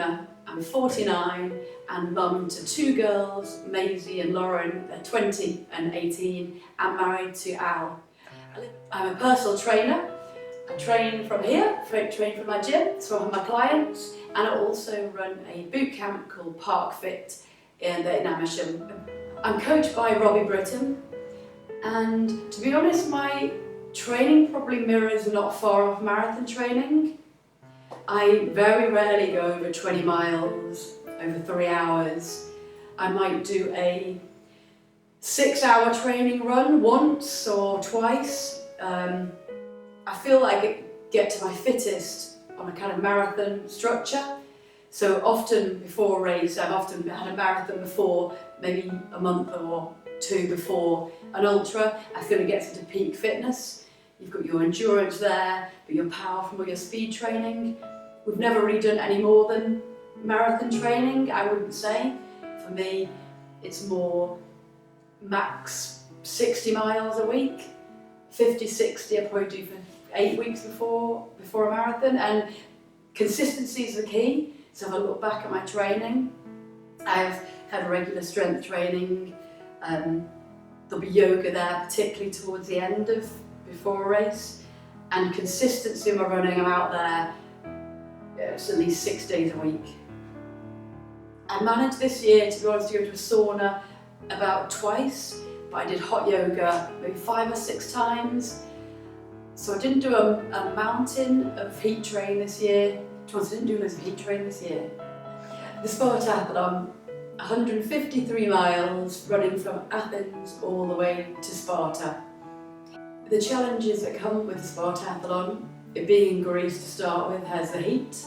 runner. I'm 49 and mum to two girls, Maisie and Lauren. They're 20 and 18 and married to Al. I'm a personal trainer. I train from here, train from my gym, so I have my clients, and I also run a boot camp called Park Fit in Amersham. I'm coached by Robbie Britton, and to be honest, my training probably mirrors not far off marathon training. I very rarely go over 20 miles, over 3 hours. I might do a 6-hour training run once or twice. I feel like I get to my fittest on a kind of marathon structure. So often before a race, I've often had a marathon before, maybe a month or two before an ultra. I feel it gets into peak fitness. You've got your endurance there, but your power from all your speed training. We've never really done any more than marathon training, I wouldn't say. For me, it's more max 60 miles a week. 50, 60 I probably do for 8 weeks before a marathon, and consistency is the key. So if I look back at my training, I've had regular strength training, there'll be yoga there, particularly towards the end of before a race, and consistency in my running. I'm out there it's at least 6 days a week. I managed this year, to be honest, to go to a sauna about twice, but I did hot yoga maybe 5 or 6 times. So I didn't do a mountain of heat train this year. To be honest, I didn't do loads of heat train this year. The Spartathlon, 153 miles running from Athens all the way to Sparta. The challenges that come with the Spartathlon, it being in Greece to start with, has the heat,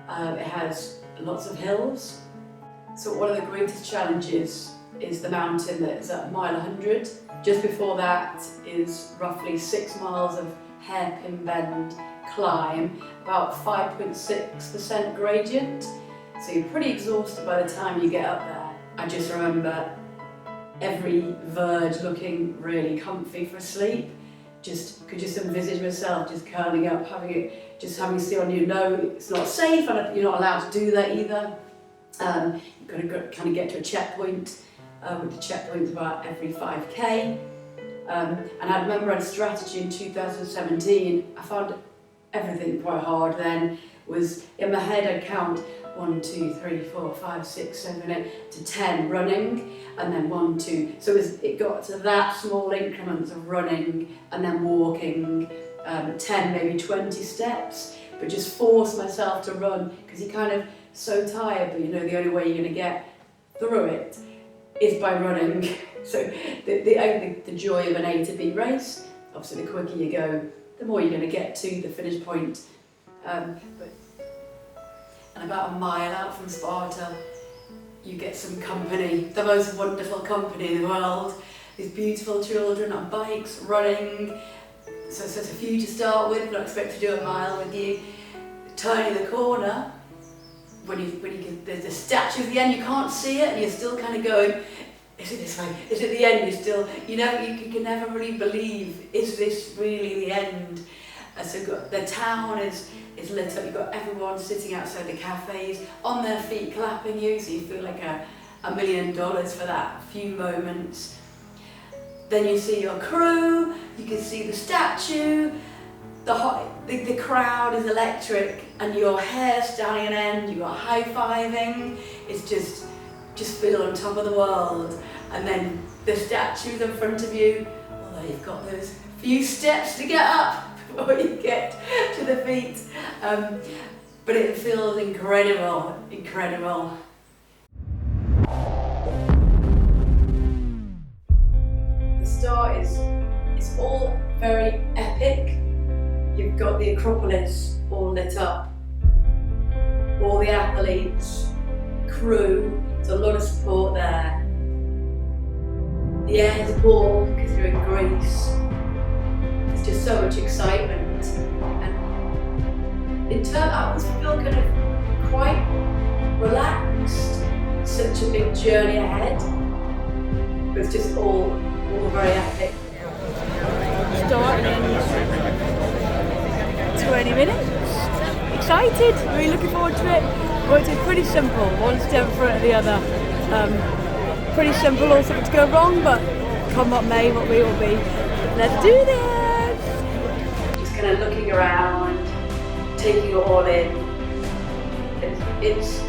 it has lots of hills. So one of the greatest challenges is the mountain that is at mile 100. Just before that is roughly 6 miles of hairpin bend climb, about 5.6% gradient. So you're pretty exhausted by the time you get up there. I just remember every verge looking really comfy for sleep. Could just envisage myself just curling up, having to stay on you. No, it's not safe, and you're not allowed to do that either. You've got to kind of get to a checkpoint, with the checkpoints about every 5k. And I remember I had a strategy in 2017. I found everything quite hard then. Was in my head I'd count 1, 2, 3, 4, 5, 6, 7, 8 to 10 running, and then 1, 2. So it got to that small increments of running and then walking, 10, maybe 20 steps, but just force myself to run because you're kind of so tired, but you know the only way you're going to get through it is by running. So the joy of an A to B race, obviously the quicker you go, the more you're going to get to the finish point. And about a mile out from Sparta, you get some company, the most wonderful company in the world. These beautiful children on bikes, running. So it's a few to start with, not expect to do a mile with you. Turning the corner, when you get there's a statue at the end, you can't see it, and you're still kind of going, is it this way? Is it the end? You're still, you can never really believe, is this really the end? So the town is lit up, you've got everyone sitting outside the cafes, on their feet clapping you, so you feel like $1 million for that few moments. Then you see your crew, you can see the statue, the crowd is electric, and your hair standing on end, you are high-fiving, it's just feel on top of the world. And then the statue's in front of you, although you've got those few steps to get up before you get to the feet. But it feels incredible. The start it's all very epic. You've got the Acropolis all lit up, all the athletes, crew, there's a lot of support there. The air is cool because you're in Greece. There's just so much excitement, and it turned out to feel kind of quite relaxed. Such a big journey ahead, but it's just all very epic. Starting in 20 minutes. Excited, really looking forward to it. Well, it's pretty simple. One step in front of the other. Pretty simple, all something to go wrong, but come what may, what we will be. Let's do this! Just kind of looking around, taking it all in. It's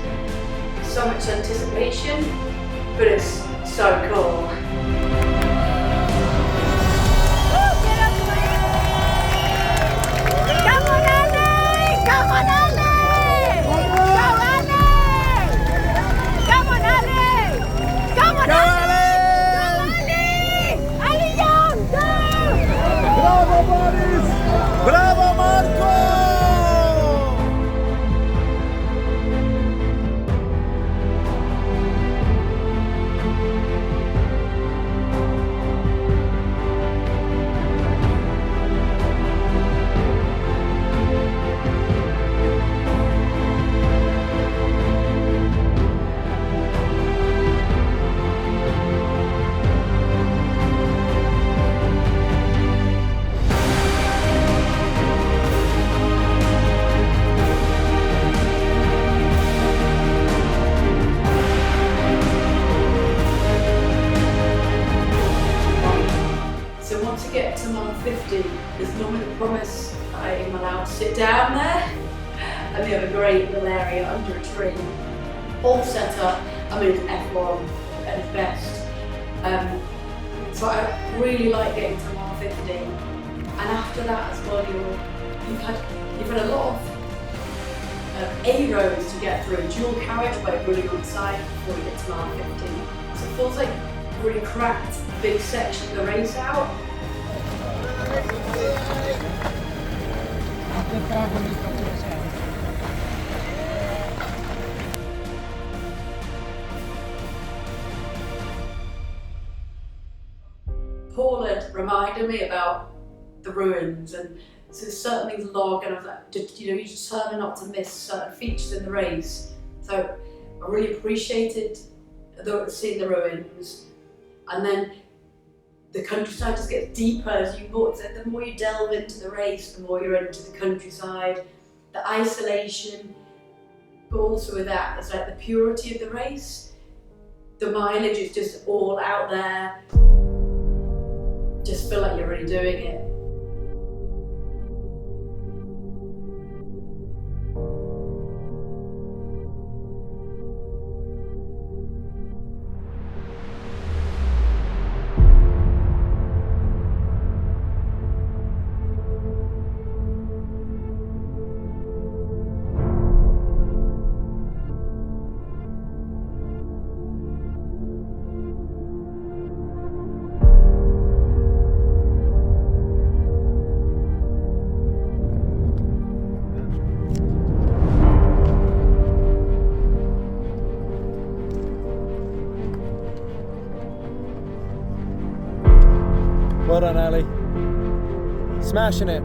so much anticipation, but it's so cool. Bravo Marco! So once you get to mile 50, there's normally the promise I am allowed to sit down there, and they have a great little area under a tree, all set up. I mean, it's F1 at its best. So I really like getting to mile 50, and after that as well, you've had a lot of A roads to get through, dual carriageway running on the side before you get to mile 50. So it feels like a really cracked big section of the race out. Paul had reminded me about the ruins, and so certain things log, and I was like, you determined not to miss certain features in the race. So I really appreciated seeing the ruins, and then the countryside just gets deeper as you walk. So the more you delve into the race, the more you're into the countryside, the isolation, but also with that, it's like the purity of the race. The mileage is just all out there. Just feel like you're really doing it. Well done, Ali. Smashing it.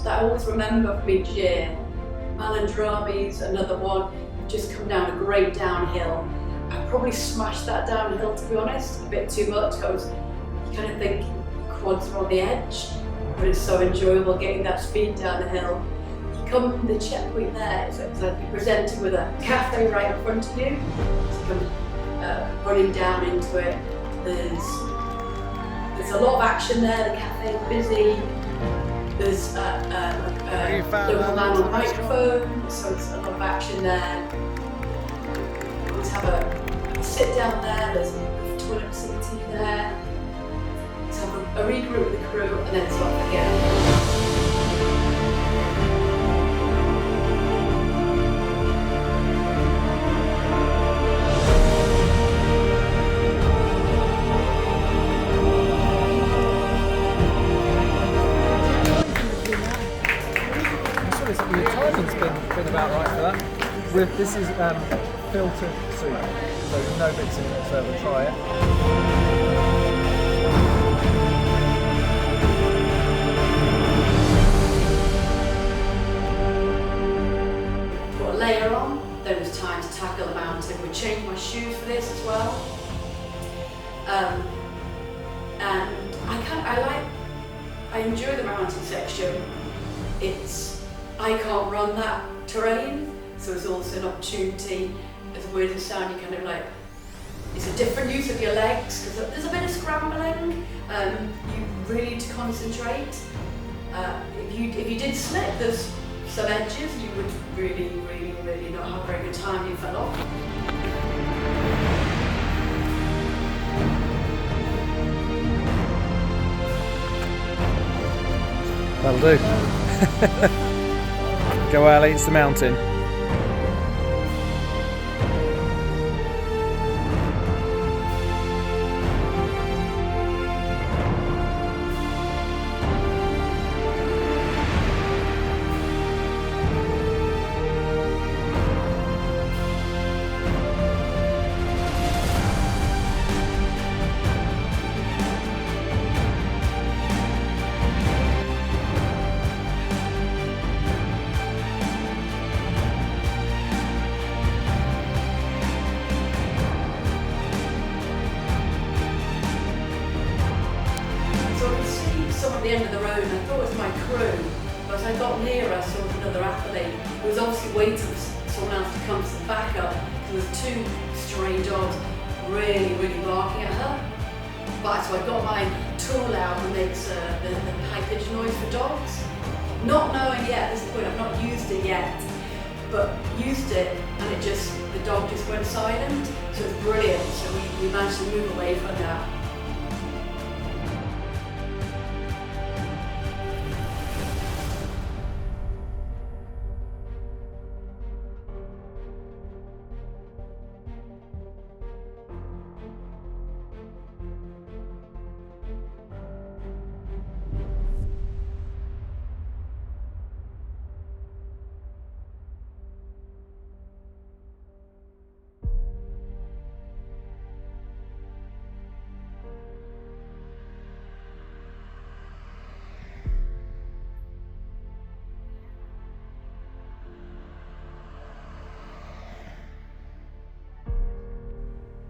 That I always remember from each year. Malandrami's another one, just come down a great downhill. I probably smashed that downhill, to be honest, a bit too much. You kind of think quads are on the edge, but it's so enjoyable getting that speed down the hill. You come from the checkpoint there, it's like you're presented with a cafe right in front of you. So you come running down into it. There's a lot of action there, the cafe's busy. There's a local man on microphone, so there's a lot of action there. Let's have a sit down there, there's a toilet facility there. Let's have a regroup with the crew and then start again. The timing's been about right for that. This is filter suit. So there's no bits in it whatsoever. Try it. Put a layer on, then it was time to tackle the mountain. We changed my shoes for this as well. And I enjoy the mountain section. I can't run that terrain, so it's also an opportunity, as weird as it sounds, you kind of like, it's a different use of your legs, because there's a bit of scrambling, you really need to concentrate. If you did slip, there's some edges, you would really not have a very good time if you fell off. That'll do. Go Ali, it's the mountain. At the end of the road, and I thought it was my crew, but as I got nearer, I saw another athlete who was obviously waiting for someone else to come to the backup. There was two stray dogs really barking at her. But so I got my tool out that makes the high pitched noise for dogs. Not knowing yet at this point, I've not used it yet, but used it, and the dog just went silent. So it's brilliant. So we managed to move away from that.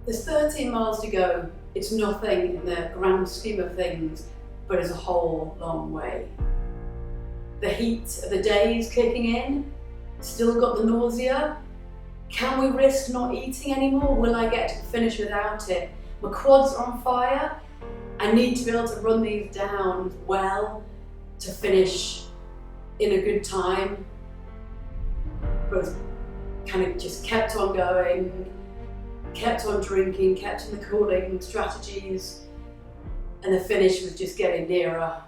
There's 13 miles to go. It's nothing in the grand scheme of things, but it's a whole long way. The heat of the day is kicking in, still got the nausea. Can we risk not eating anymore? Will I get to the finish without it? My quads are on fire. I need to be able to run these down well to finish in a good time. But kind of just kept on going, kept on drinking, kept in the cooling strategies, and the finish was just getting nearer.